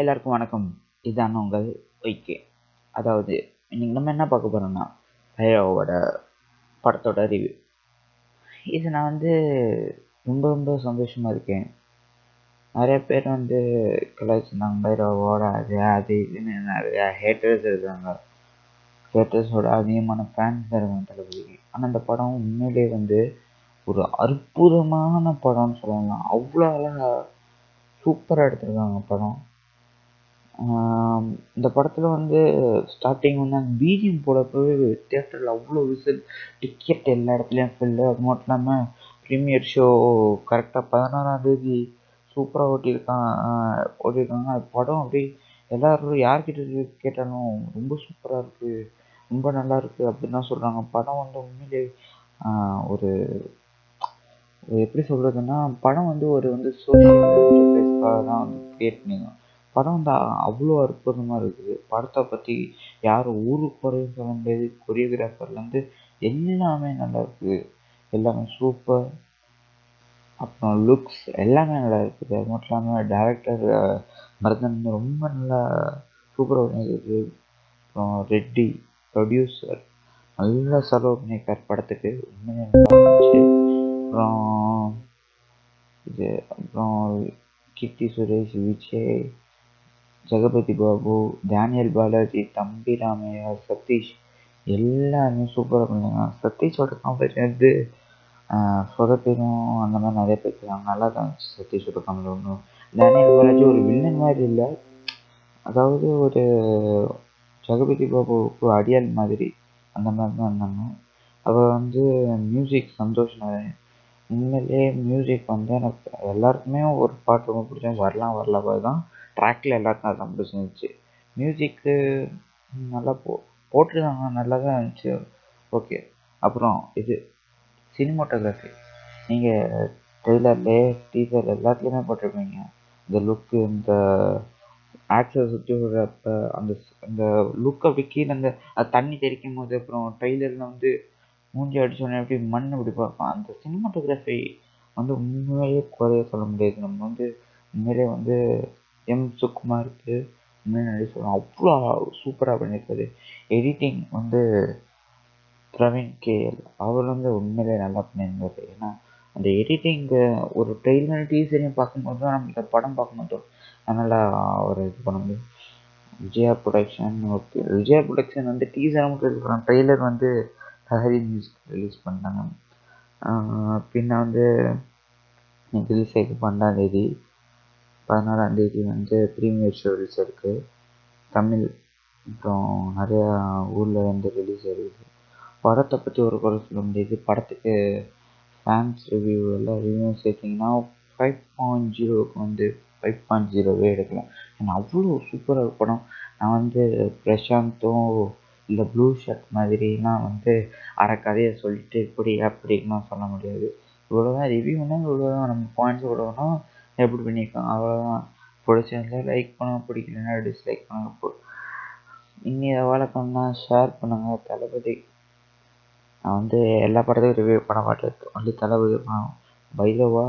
எல்லாருக்கும் வணக்கம். இதான் உங்கள் ஒய்கே. அதாவது இன்னைக்கு நம்ம என்ன பார்க்க போறோம்னா ஹீரோவோட படத்தோட ரிவ்யூ. இது நான் ரொம்ப ரொம்ப சந்தோஷமா இருக்கேன். நிறைய பேர் கலாய்ச்சிருந்தாங்க பைரவோட அது இதுன்னு நிறைய ஹேட்டர்ஸ் இருக்காங்க. ஹேட்டர்ஸோட அதிகமான ஃபேன்ஸ் இருக்காங்க தளபதிக்கு. ஆனால் அந்த படம் உண்மையிலே ஒரு அற்புதமான படம்னு சொல்லலாம். அவ்வளோ அழகா சூப்பராக எடுத்திருக்காங்க படம். இந்த படத்தில் ஸ்டார்டிங் அந்த பிஜிஎம் போடப்போவே தியேட்டரில் அவ்வளோ விசில், டிக்கெட் எல்லா இடத்துலையும் ஃபில்லு. அது மட்டும் இல்லாமல் ப்ரீமியர் ஷோ கரெக்டாக 16ஆம் தேதி சூப்பராக ஓட்டியிருக்காங்க. அது படம் அப்படியே எல்லோரும் யார்கிட்ட கேட்டாலும் ரொம்ப சூப்பராக இருக்குது, ரொம்ப நல்லா இருக்குது அப்படின்னு தான் சொல்கிறாங்க. படம் உண்மையிலே ஒரு எப்படி சொல்கிறதுன்னா, படம் ஒரு சோஷியல் இன்டர்ஃபேஸ்க்காக தான் கிரியேட் பண்ணியிருக்காங்க. படம் அவ்வளோ அற்புதமாக இருக்குது. படத்தை பற்றி யாரும் ஊருக்கு குறையும் சொல்ல முடியாது. கொரியோகிராஃபர்லேருந்து எல்லாமே நல்லா இருக்குது. எல்லாமே சூப்பர். அப்புறம் லுக்ஸ் எல்லாமே நல்லா இருக்குது. அது மட்டும் இல்லாமல் டேரக்டர் மருதன் ரொம்ப நல்லா சூப்பராக பண்ணியிருக்குது. அப்புறம் ரெட்டி ப்ரொடியூசர் நல்லா செலவு பண்ணியிருக்கார் படத்துக்கு. உண்மையாக நல்லா இருந்துச்சு. அப்புறம் கீர்த்தி சுரேஷ், விஜய், ஜெகபதி பாபு, டேனியல் பாலாஜி, தம்பி ராமையா, சதீஷ் எல்லாருமே சூப்பராக பண்ணாங்க. சதீஷோட காம்படிஷன் சொதப்பிடும் அந்த மாதிரி நிறைய பேர் இருக்காங்க. நல்லா தான் இருந்துச்சு சதீஷோட காமெடி. ஒன்றும் டேனியல் பாலாஜி ஒரு வில்லன் மாதிரி இல்லை, அதாவது ஒரு ஜெகபதி பாபுவுக்கு அடியாள் மாதிரி அந்த மாதிரி தான் இருந்தாங்க. அவர் மியூசிக் சந்தோஷ் நாராயண். உண்மையிலே மியூசிக் எனக்கு எல்லாருக்குமே ஒரு பாட்டு ரொம்ப பிடிச்சது வரலாம் வரலாவா தான். ட்ராக்கில் எல்லாருக்கும் அதான் பிடிச்சிருந்துச்சு. மியூசிக்கு நல்லா போட்டிருக்காங்க, நல்லா தான் இருந்துச்சு. ஓகே. அப்புறம் சினிமோட்டோகிராஃபி. நீங்கள் ட்ரெய்லர்லே டீசர் எல்லாத்துலேயுமே போட்டிருப்பீங்க. இந்த லுக்கு, இந்த ஆக்சரை சுற்றி விடுறப்ப அந்த லுக் அப்படி கீழே அது தண்ணி தெளிக்கும் போது, அப்புறம் ட்ரெய்லரில் மூஞ்சி அடிச்சோடனே எப்படி மண் இப்படி பார்ப்பான். அந்த சினிமாட்டோகிராஃபி உண்மையிலேயே குறைய சொல்ல முடியாது. நம்ம உண்மையிலே எம் சுகுமாருக்கு உண்மையிலே நிறைய சொல்லலாம். அவ்வளோ சூப்பராக பண்ணியிருக்காரு. எடிட்டிங் பிரவீன் கேஎல் அவர் உண்மையிலே நல்லா பண்ணியிருந்தார். ஏன்னா அந்த எடிட்டிங்கு ஒரு ட்ரெய்லர் டீசரையும் பார்க்கும்போது தான் நம்ம இந்த படம் பார்க்கும்போது அதனால் ஒரு இது பண்ண முடியும். Vijaya production. Okay, Vijaya production டீசரை மட்டும் இருக்கிறான். ட்ரெய்லர் ஹரி மியூசிக் ரிலீஸ் பண்ணிட்டாங்க. பின்ன ரிலீஸ் ஆகிருக்கு 12ஆந்தேதி. 16ஆந்தேதி ப்ரீமியர் ஷோ ரிலீஸ் ஆகிருக்கு தமிழ். அப்புறம் நிறையா ஊரில் ரிலீஸ் ஆகிருக்கு. படத்தை பற்றி ஒரு குறை சொல்ல முடியாது. படத்துக்கு ஃபேன்ஸ் ரிவ்யூ எல்லாம் ரிவ்யூ சேர்த்திங்கன்னா 5.0க்கு 5.0வே எடுக்கலாம். ஏன்னா அவ்வளோ சூப்பராக படம். நான் பிரசாந்தும் இல்லை ப்ளூ ஷர்ட் மாதிரிலாம் அரை கதையை சொல்லிட்டு இப்படி அப்படின்லாம் சொல்ல முடியாது. இவ்வளோதான் ரிவ்யூனா, இவ்வளோதான் நம்ம பாயிண்ட்ஸ் இவ்வளோனா எப்படி பண்ணியிருக்காங்க அவ்வளோதான். பிடிச்சிருந்தா லைக் பண்ணுங்க, பிடிக்கலன்னா டிஸ்லைக் பண்ணுங்க. நீங்கள் வழக்கம்னா ஷேர் பண்ணுங்கள். தளபதி நான் எல்லா படத்தையும் ரிவ்யூ பண்ண மாட்டேன். தளபதி படம் பைரவா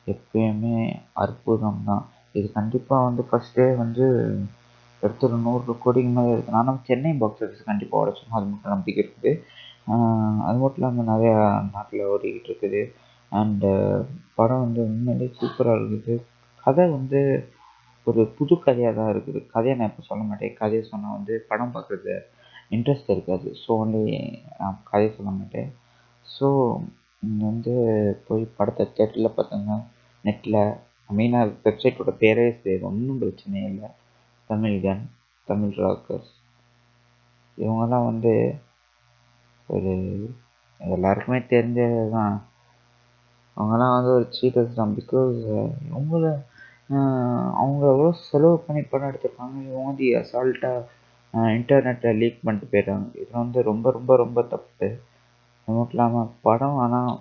எப்பயுமே அற்புதம் தான். இது கண்டிப்பாக ஃபஸ்ட்டே எடுத்துகிற 100 கோடிக்கு மேலே இருக்குது. ஆனால் சென்னை பாக்ஸ் ஆஃபீஸ் கண்டிப்பாக உடச்சிடும், அது மட்டும் நம்பிக்கை இருக்குது. அது மட்டும் இல்லாமல் நிறையா நாட்டில் ஓடிக்கிட்டு இருக்குது. அண்டு படம் உண்மையிலே சூப்பராக இருக்குது. கதை ஒரு புது கதையாக தான் இருக்குது. கதையை நான் இப்போ சொல்ல மாட்டேன். கதையை சொன்னால் படம் பார்க்குறது இன்ட்ரெஸ்ட் இருக்காது. ஸோ நான் கதையை சொல்ல மாட்டேன். ஸோ நீங்கள் போய் படத்தை தேட்டரில் பார்த்துங்க. நெட்டில் மெயினாக வெப்சைட்டோட பேரே சரி, ஒன்றும் பிரச்சனையே இல்லை. தமிழ்கன், தமிழ் ராக்கர்ஸ் இவங்கெல்லாம் ஒரு எல்லாருக்குமே தெரிஞ்சது தான். அவங்கெல்லாம் ஒரு சீட்டர்ஸ் தான். பிகாஸ் அவங்க எவ்வளோ செலவு பண்ணி படம் எடுத்திருக்காங்க. இவங்க அசால்ட்டாக இன்டர்நெட்டை லீக் பண்ணிட்டு போயிடுறாங்க. இது ரொம்ப ரொம்ப ரொம்ப தப்பு. அது மட்டும் இல்லாமல் படம் ஆனால்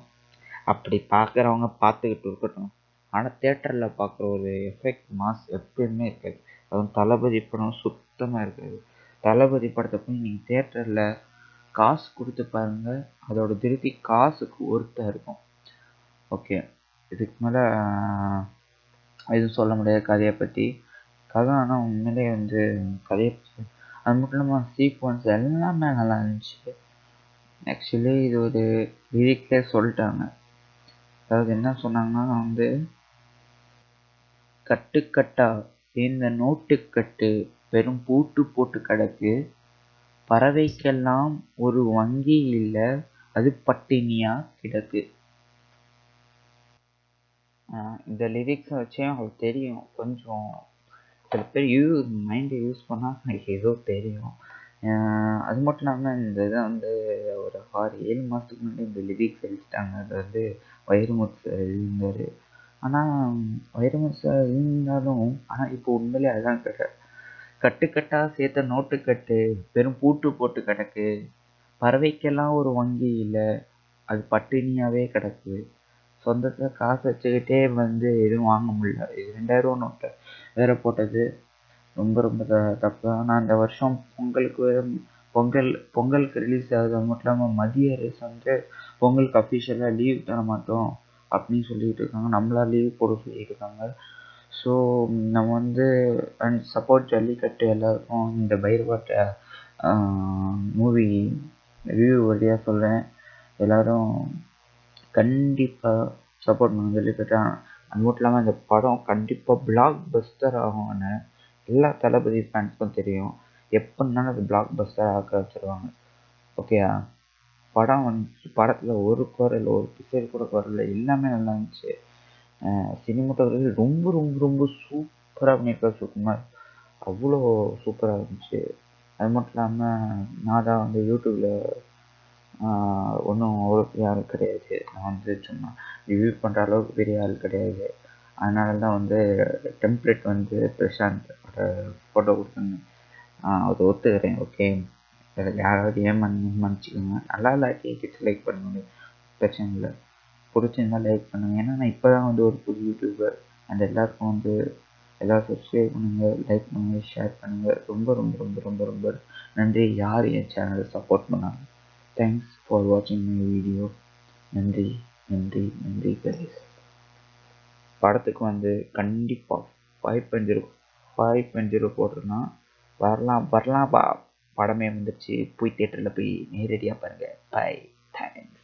அப்படி பார்க்குறவங்க பார்த்துக்கிட்டு இருக்கட்டும். ஆனால் தேட்டரில் பார்க்குற ஒரு எஃபெக்ட் மாஸ் எப்பயுமே இருக்காது. அதுவும் தளபதி படம் சுத்தமாக இருக்காது. தளபதி படத்தை போய் நீங்கள் தேட்டரில் காசு கொடுத்து பாருங்கள், அதோட திருப்தி காசுக்கு ஒருத்தாக இருக்கும். ஓகே, இதுக்கு மேலே எதுவும் சொல்ல முடியாது கதையை பற்றி. கதை ஆனால் உண்மையிலே வந்து கதையை அது மட்டும் இல்லாமல் சீக்வன்ஸ் எல்லாமே நல்லா இருந்துச்சு. ஆக்சுவலி இது ஒரு லிரிக்லே சொல்லிட்டாங்க. அதாவது என்ன சொன்னாங்கன்னா வந்து, கட்டுக்கட்டா சேர்ந்த நோட்டுக்கட்டு பெரும் பூட்டு போட்டு கிடக்கு, பறவைக்கெல்லாம் ஒரு வங்கி இல்ல, அது பட்டினியா கிடக்கு. இந்த லிரிக்ஸை வச்சே அவங்களுக்கு தெரியும், கொஞ்சம் சில பேர் மைண்டை யூஸ் பண்ணால் எனக்கு ஏதோ தெரியும். அது மட்டும் இல்லாமல் இந்த இதை வந்து ஒரு 6-7 மாதத்துக்கு முன்னாடி இந்த லிரிக்ஸ் எழுதிட்டாங்க. அது வந்து வைரமுத்து சார் எழுதியிருந்தார். ஆனால் வைரமுத்து சார் எழுதியிருந்தாலும் ஆனால் இப்போ உண்மையிலே அதுதான் கட்டுக்கட்டாக சேர்த்த நோட்டுக்கட்டு பெரும் பூட்டு போட்டு கிடக்கு, பறவைக்கெல்லாம் ஒரு வங்கி இல்லை, அது பட்டினியாகவே கிடக்கு, சொந்தத்தில் காசு வச்சுக்கிட்டே வந்து எதுவும் வாங்க முடியல. இது 2000 நோட்டை வேற போட்டது ரொம்ப ரொம்ப தப்பு. ஆனால் இந்த வருஷம் பொங்கலுக்கு ரிலீஸ் ஆகுது. அது மட்டும் இல்லாமல் மத்திய அரசு வந்து பொங்கலுக்கு அஃபிஷியலாக லீவ் தர மாட்டோம் அப்படின்னு சொல்லிட்டு இருக்காங்க. நம்மளா லீவ் போட சொல்லிட்டு இருக்காங்க. ஸோ நம்ம வந்து சப்போர்ட் ஜல்லிக்கட்டு எல்லாருக்கும் இந்த பைரவாட்ட மூவி ரிவ்யூ வழியாக சொல்கிறேன். எல்லோரும் கண்டிப்பாக சப்போர்ட் பண்ணுங்க ஜல்லிக்கட்டு. அது மட்டும் இல்லாமல் இந்த படம் கண்டிப்பாக பிளாக் பஸ்டர் ஆகும்னு எல்லா தளபதி ஃபேன்ஸ்க்கும் தெரியும். எப்படினாலும் அது பிளாக் பஸ்டர் ஆக்க வச்சுருவாங்க. ஓகேயா? படம் வந்துச்சு, படத்தில் ஒரு குரல் ஒரு பிசைடு கூட குரல் எல்லாமே நல்லா இருந்துச்சு. சினிமாட்டோகிராஃபி ரொம்ப ரொம்ப ரொம்ப சூப்பராக பண்ணியிருக்காரு சுகுமார். அவ்வளோ சூப்பராக இருந்துச்சு. அது மட்டும் இல்லாமல் நான் தான் வந்து யூடியூப்பில் ஒன்றும் அவ்வளோ பெரிய ஆள் கிடையாது. நான் வந்து சும்மா ரிவ்யூ பண்ணுற அளவுக்கு பெரிய ஆள் கிடையாது. அதனால தான் வந்து டெம்ப்ளேட் வந்து பிரசாந்தோட ஃபோட்டோ கொடுத்துருந்தேன். அதை ஒத்துக்கிறேன். ஓகே, யாராவது மன்னிச்சிக்கோங்க. நல்லா இல்லாட்டி டிஸ்லைக் பண்ணுங்க, பிரச்சனை இல்லை. பிடிச்சிருந்தா லைக் பண்ணுங்கள். ஏன்னா நான் இப்போ தான் வந்து ஒரு புது யூடியூபர். அந்த எல்லாருக்கும் வந்து எல்லோரும் சப்ஸ்கிரைப் பண்ணுங்கள், லைக் பண்ணுங்கள், ஷேர் பண்ணுங்கள். ரொம்ப ரொம்ப ரொம்ப ரொம்ப ரொம்ப நன்றி யார் என் சேனலை சப்போர்ட் பண்ணாங்க. தேங்க்ஸ் ஃபார் வாட்சிங் மை வீடியோ. நன்றி நன்றி நன்றி கைஸ். படத்துக்கு வந்து கண்டிப்பாக 5.0 போட்டிருந்தான். வரலாம் படமே வந்துடுச்சு. போய் தியேட்டரில் போய் நேரடியாக பாருங்கள். Bye, thanks.